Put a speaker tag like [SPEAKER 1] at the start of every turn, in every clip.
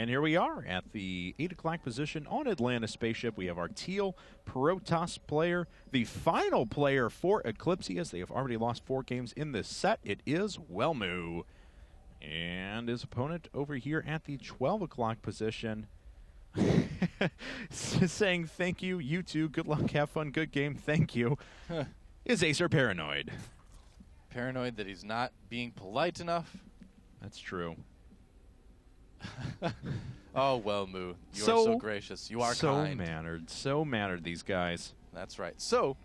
[SPEAKER 1] And here we are at the 8 o'clock position on Atlantis Spaceship. We have our teal Protoss player, the final player for Eclypsia, as they have already lost 4 games in this set. It is Welmu. And his opponent over here at the 12 o'clock position saying thank you, you too, good luck, have fun, good game, thank you, is Acer.ParanOid.
[SPEAKER 2] Paranoid that he's not being polite enough.
[SPEAKER 1] That's true.
[SPEAKER 2] Oh, Welmu, you are so gracious. You are kind.
[SPEAKER 1] So mannered, these guys.
[SPEAKER 2] That's right. So,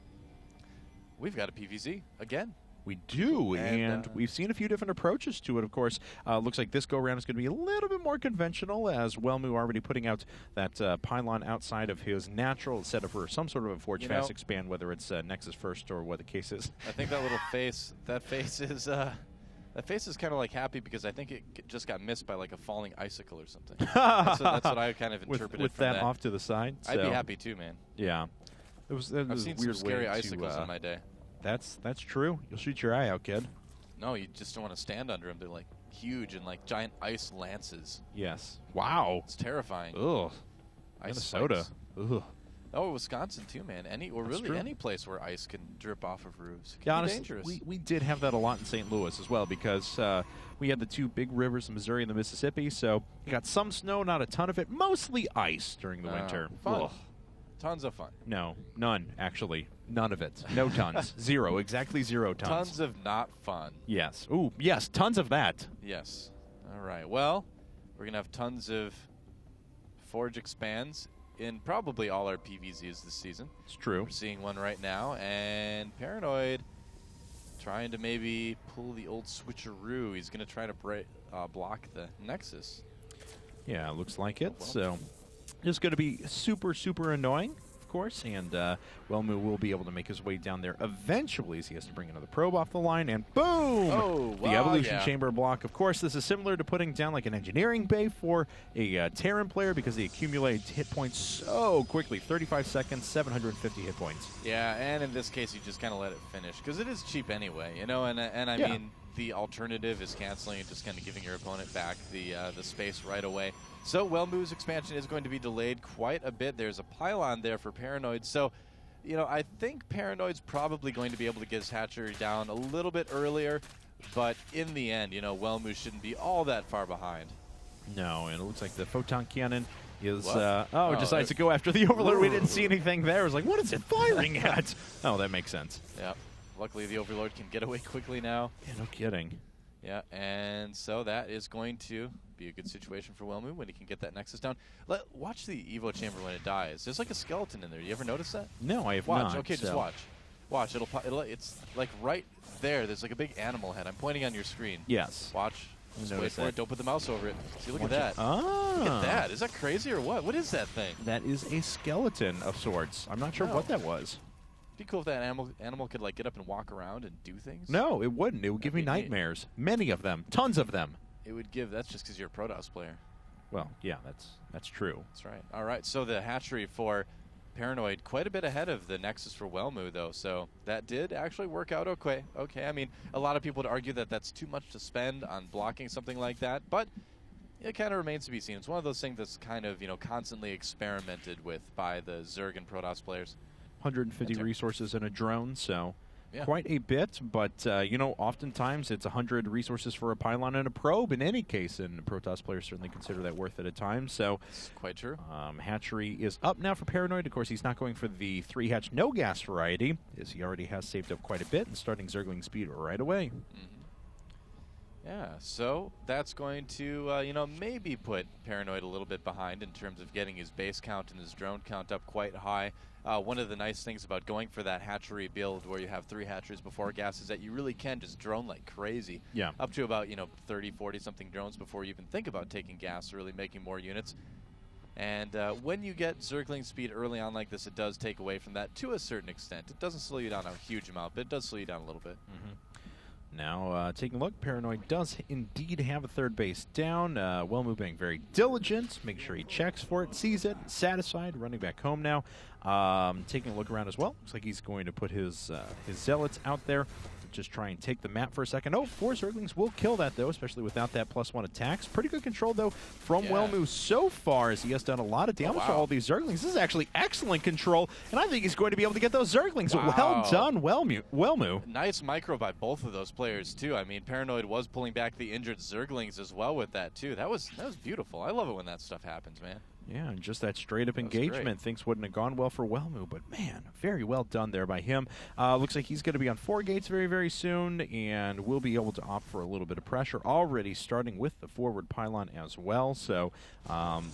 [SPEAKER 2] we've got a PVZ again.
[SPEAKER 1] We do, and we've seen a few different approaches to it, of course. Looks like this go-around is going to be a little bit more conventional, as Welmu already putting out that pylon outside of his natural set up for some sort of a Forge Fast expand, whether it's Nexus first or what the case is.
[SPEAKER 2] I think that little face, that face is kind of like happy because I think it just got missed by like a falling icicle or something. that's what I kind of interpreted
[SPEAKER 1] with
[SPEAKER 2] from
[SPEAKER 1] that off to the side.
[SPEAKER 2] I'd be happy too, man.
[SPEAKER 1] Yeah. I've
[SPEAKER 2] seen some scary icicles in my day.
[SPEAKER 1] That's true. You'll shoot your eye out, kid.
[SPEAKER 2] No, you just don't want to stand under them. They're like huge and like giant ice lances.
[SPEAKER 1] Yes. Wow.
[SPEAKER 2] It's terrifying.
[SPEAKER 1] Ugh.
[SPEAKER 2] Ice
[SPEAKER 1] Minnesota. Ugh.
[SPEAKER 2] Oh, Wisconsin too, man. Any place where ice can drip off of roofs. It
[SPEAKER 1] Yeah,
[SPEAKER 2] can be
[SPEAKER 1] honestly,
[SPEAKER 2] dangerous.
[SPEAKER 1] we did have that a lot in St. Louis as well, because we had the 2 big rivers, the Missouri and the Mississippi, so you got some snow, not a ton of it, mostly ice during the winter.
[SPEAKER 2] Fun.
[SPEAKER 1] Ugh.
[SPEAKER 2] Tons of fun.
[SPEAKER 1] No, none, actually. None of it. No tons. 0. Exactly 0 tons.
[SPEAKER 2] Tons of not fun.
[SPEAKER 1] Yes. Ooh, yes, tons of that.
[SPEAKER 2] Yes. All right. Well, we're going to have tons of Forge expands in probably all our PVZs this season.
[SPEAKER 1] It's true.
[SPEAKER 2] We're seeing one right now, and Paranoid trying to maybe pull the old switcheroo. He's going to try to block the Nexus.
[SPEAKER 1] Yeah, looks like it. So it's going to be super, super annoying, of course, and Welmu will be able to make his way down there eventually, as he has to bring another probe off the line, and boom!
[SPEAKER 2] Oh,
[SPEAKER 1] the Evolution Chamber block. Of course, this is similar to putting down like an engineering bay for a Terran player, because they accumulate hit points so quickly. 35 seconds, 750 hit points.
[SPEAKER 2] Yeah, and in this case, you just kind of let it finish, because it is cheap anyway, you know, and I mean, the alternative is canceling and just kind of giving your opponent back the space right away. So Welmu's expansion is going to be delayed quite a bit. There's a pylon there for Paranoid. So, you know, I think Paranoid's probably going to be able to get his hatchery down a little bit earlier. But in the end, you know, Welmu shouldn't be all that far behind.
[SPEAKER 1] No, and it looks like the photon cannon is, it decides to go after the Overlord. We didn't see anything there. I was like, what is it firing at? Oh, that makes sense.
[SPEAKER 2] Yeah. Luckily, the Overlord can get away quickly now.
[SPEAKER 1] Yeah, no kidding.
[SPEAKER 2] Yeah, and so that is going to be a good situation for Welmu when he can get that Nexus down. Watch the Evo chamber when it dies. There's like a skeleton in there. You ever notice that?
[SPEAKER 1] No, I have
[SPEAKER 2] not.
[SPEAKER 1] Watch.
[SPEAKER 2] Okay, just watch. Watch. It's like right there. There's like a big animal head. I'm pointing on your screen.
[SPEAKER 1] Yes.
[SPEAKER 2] Watch. Just wait for it. Don't put the mouse over it. See, look at that.
[SPEAKER 1] Ah.
[SPEAKER 2] Look at that. Is that crazy or what? What is that thing?
[SPEAKER 1] That is a skeleton of sorts. I'm not sure what that was.
[SPEAKER 2] It'd be cool if that animal could like get up and walk around and do things.
[SPEAKER 1] No, it wouldn't. It would give me nightmares. Many of them. Tons of them.
[SPEAKER 2] It would give. That's just because you're a Protoss player.
[SPEAKER 1] Well, yeah, that's true.
[SPEAKER 2] That's right. All right. So the hatchery for Paranoid quite a bit ahead of the Nexus for Welmu, though. So that did actually work out okay. Okay. I mean, a lot of people would argue that that's too much to spend on blocking something like that, but it kind of remains to be seen. It's one of those things that's kind of, you know, constantly experimented with by the Zerg and Protoss players.
[SPEAKER 1] 150 resources in a drone, so quite a bit. But, you know, oftentimes it's 100 resources for a pylon and a probe in any case, and Protoss players certainly consider that worth it at times. So,
[SPEAKER 2] that's quite true.
[SPEAKER 1] Hatchery is up now for Paranoid. Of course, he's not going for the 3-hatch no-gas variety, as he already has saved up quite a bit and starting Zergling speed right away.
[SPEAKER 2] Yeah, so that's going to, you know, maybe put Paranoid a little bit behind in terms of getting his base count and his drone count up quite high. One of the nice things about going for that hatchery build where you have 3 hatcheries before gas is that you really can just drone like crazy.
[SPEAKER 1] Yeah. Up
[SPEAKER 2] to about, you know, 30, 40-something drones before you even think about taking gas or really making more units. And when you get Zergling speed early on like this, it does take away from that to a certain extent. It doesn't slow you down a huge amount, but it does slow you down a little bit.
[SPEAKER 1] Now, taking a look, Paranoid does indeed have a 3rd base down. Welmu being very diligent, make sure he checks for it, sees it, satisfied, running back home now. Taking a look around as well. Looks like he's going to put his Zealots out there to just try and take the map for a second. Oh, 4 Zerglings will kill that, though, especially without that +1 attacks. Pretty good control, though, from Welmu so far, as he has done a lot of damage to all these Zerglings. This is actually excellent control, and I think he's going to be able to get those Zerglings. Well done, Welmu.
[SPEAKER 2] Nice micro by both of those players, too. I mean, Paranoid was pulling back the injured Zerglings as well with that, too. That was beautiful. I love it when that stuff happens, man.
[SPEAKER 1] Yeah, and just that straight-up engagement. Things wouldn't have gone well for Welmu, but man, very well done there by him. Looks like he's going to be on 4 gates very, very soon, and will be able to opt for a little bit of pressure already, starting with the forward pylon as well. So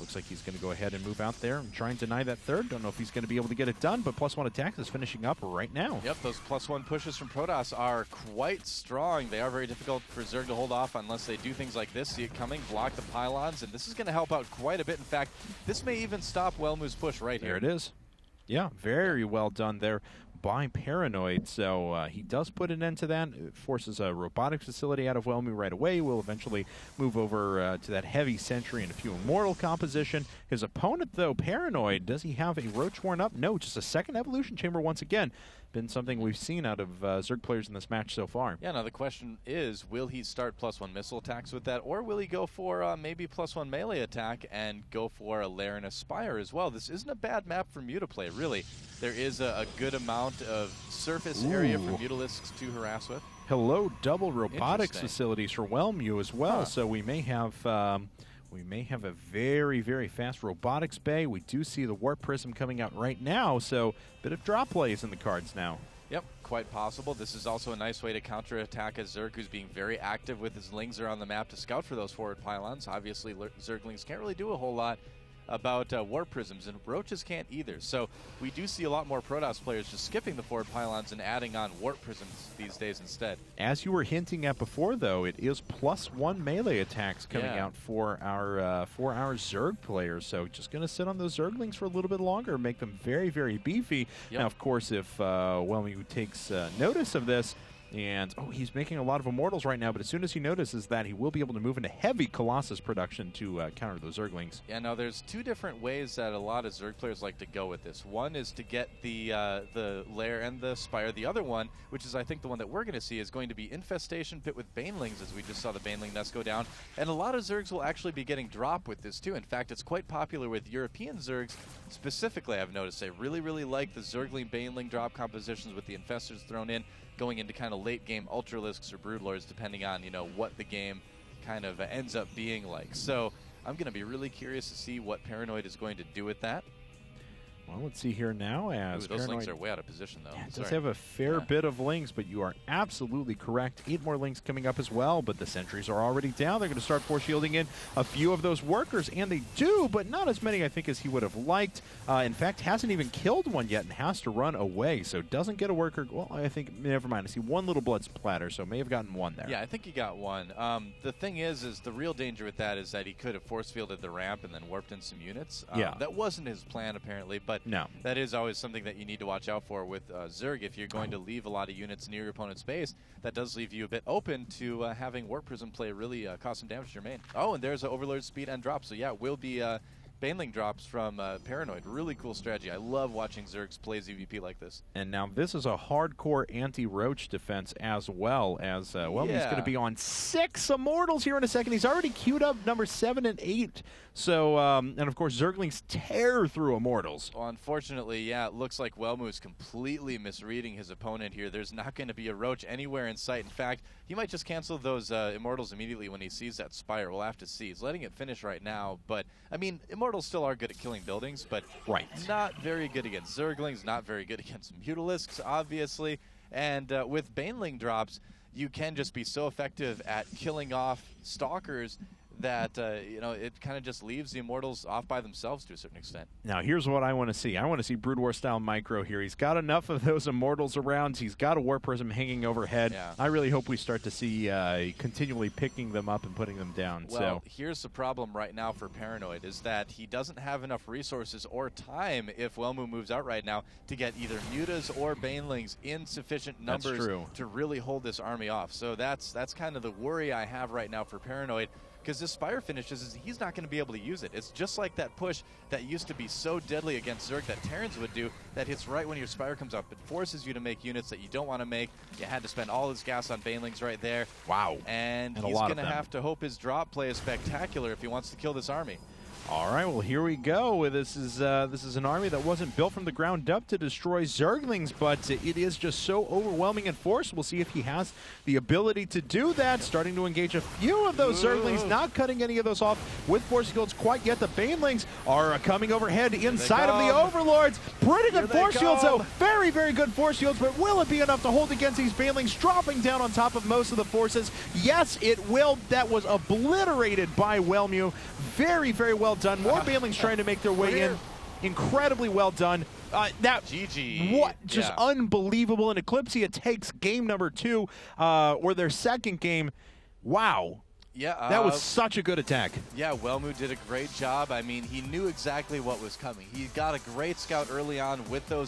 [SPEAKER 1] looks like he's going to go ahead and move out there and try and deny that third. Don't know if he's going to be able to get it done, but +1 attacks is finishing up right now.
[SPEAKER 2] Yep, those +1 pushes from Protoss are quite strong. They are very difficult for Zerg to hold off unless they do things like this, see it coming, block the pylons, and this is going to help out quite a bit. In fact, this may even stop Welmu's push right here.
[SPEAKER 1] There it is. Yeah, very well done there by Paranoid. So he does put an end to that. It forces a robotics facility out of Welmu right away. Will eventually move over to that heavy sentry and a few immortal composition. His opponent, though, Paranoid, does he have a Roach Worn up? No, just a second evolution chamber once again. Been something we've seen out of Zerg players in this match so far.
[SPEAKER 2] Yeah, now the question is, will he start +1 missile attacks with that, or will he go for maybe +1 melee attack and go for a Lair and a Spire as well? This isn't a bad map for Mu to play, really. There is a good amount of surface area for Mutalisks to harass with.
[SPEAKER 1] Hello, double robotics facilities for Welmu as well, so we may have... we may have a very, very fast robotics bay. We do see the Warp Prism coming out right now, so a bit of drop plays in the cards now.
[SPEAKER 2] Yep, quite possible. This is also a nice way to counterattack a Zerg who's being very active with his Lings around the map to scout for those forward pylons. Obviously, Zerglings can't really do a whole lot about Warp Prisms, and Roaches can't either. So we do see a lot more Protoss players just skipping the forward pylons and adding on Warp Prisms these days instead.
[SPEAKER 1] As you were hinting at before, though, it is +1 melee attacks coming out for our Zerg players. So just going to sit on those Zerglings for a little bit longer, make them very, very beefy. Now, of course, if Welmu takes notice of this, and, he's making a lot of Immortals right now, but as soon as he notices that, he will be able to move into heavy Colossus production to counter those Zerglings.
[SPEAKER 2] Yeah, now there's 2 different ways that a lot of Zerg players like to go with this. One is to get the Lair and the Spire. The other one, which is I think the one that we're going to see, is going to be Infestation pit with Banelings, as we just saw the Baneling nest go down. And a lot of Zergs will actually be getting drop with this too. In fact, it's quite popular with European Zergs specifically, I've noticed. They really, really like the Zergling Baneling drop compositions with the Infestors thrown in, going into kind of late game Ultralisks or Broodlords, depending on, what the game kind of ends up being like. So I'm going to be really curious to see what Paranoid is going to do with that.
[SPEAKER 1] Well, let's see here now as
[SPEAKER 2] those Lings are way out of position, though.
[SPEAKER 1] Yeah, it does have a fair bit of Lings, but you are absolutely correct. 8 more Lings coming up as well, but the sentries are already down. They're going to start force shielding in a few of those workers, and they do, but not as many, I think, as he would have liked. In fact, hasn't even killed one yet and has to run away, so doesn't get a worker. Well, I think, never mind. I see 1 little blood splatter, so may have gotten 1 there.
[SPEAKER 2] Yeah, I think he got 1. The thing is the real danger with that is that he could have force fielded the ramp and then warped in some units. That wasn't his plan, apparently, but that is always something that you need to watch out for with Zerg. If you're going to leave a lot of units near your opponent's base, that does leave you a bit open to having Warp Prism play really cause some damage to your main. Oh, and there's an Overlord speed and drop. So yeah, will be Baneling drops from Paranoid. Really cool strategy. I love watching Zergs play ZVP like this.
[SPEAKER 1] And now this is a hardcore anti-Roach defense as well, as he's going to be on 6 Immortals here in a second. He's already queued up number 7 and 8. So, and of course, Zerglings tear through Immortals.
[SPEAKER 2] Well, unfortunately, it looks like Welmu is completely misreading his opponent here. There's not going to be a Roach anywhere in sight. In fact, he might just cancel those Immortals immediately when he sees that Spire. We'll have to see. He's letting it finish right now, but, I mean, Immortals still are good at killing buildings, but not very good against Zerglings, not very good against Mutalisks, obviously. And with Baneling drops, you can just be so effective at killing off Stalkers that, it kind of just leaves the Immortals off by themselves to a certain extent.
[SPEAKER 1] Now, here's what I want to see. I want to see Brood War-style micro here. He's got enough of those Immortals around. He's got a Warp Prism hanging overhead. Yeah. I really hope we start to see continually picking them up and putting them down.
[SPEAKER 2] Well, here's the problem right now for Paranoid, is that he doesn't have enough resources or time, if Welmu moves out right now, to get either Mutas or Banelings in sufficient numbers to really hold this army off. So that's kind of the worry I have right now for Paranoid, because this Spire finishes, he's not going to be able to use it. It's just like that push that used to be so deadly against Zerg that Terrans would do, that hits right when your Spire comes up. It forces you to make units that you don't want to make. You had to spend all his gas on Banelings right there.
[SPEAKER 1] Wow.
[SPEAKER 2] And he's going to have to hope his drop play is spectacular if he wants to kill this army.
[SPEAKER 1] All right, well, here we go. This is an army that wasn't built from the ground up to destroy Zerglings, but it is just so overwhelming in force. We'll see if he has the ability to do that. Starting to engage a few of those Zerglings, not cutting any of those off with Force Shields quite yet. The Banelings are coming overhead inside of the Overlords. Pretty good Force Shields, though. Very, very good Force Shields, but will it be enough to hold against these Banelings dropping down on top of most of the forces? Yes, it will. That was obliterated by Welmu. Very, very well done. More Banelings trying to make their way in. Incredibly well done. That
[SPEAKER 2] GG.
[SPEAKER 1] What? Just unbelievable. And Eclypsia takes game number 2, or their second game. Wow.
[SPEAKER 2] Yeah,
[SPEAKER 1] that was such a good attack.
[SPEAKER 2] Yeah, Welmu did a great job. I mean, he knew exactly what was coming. He got a great scout early on with those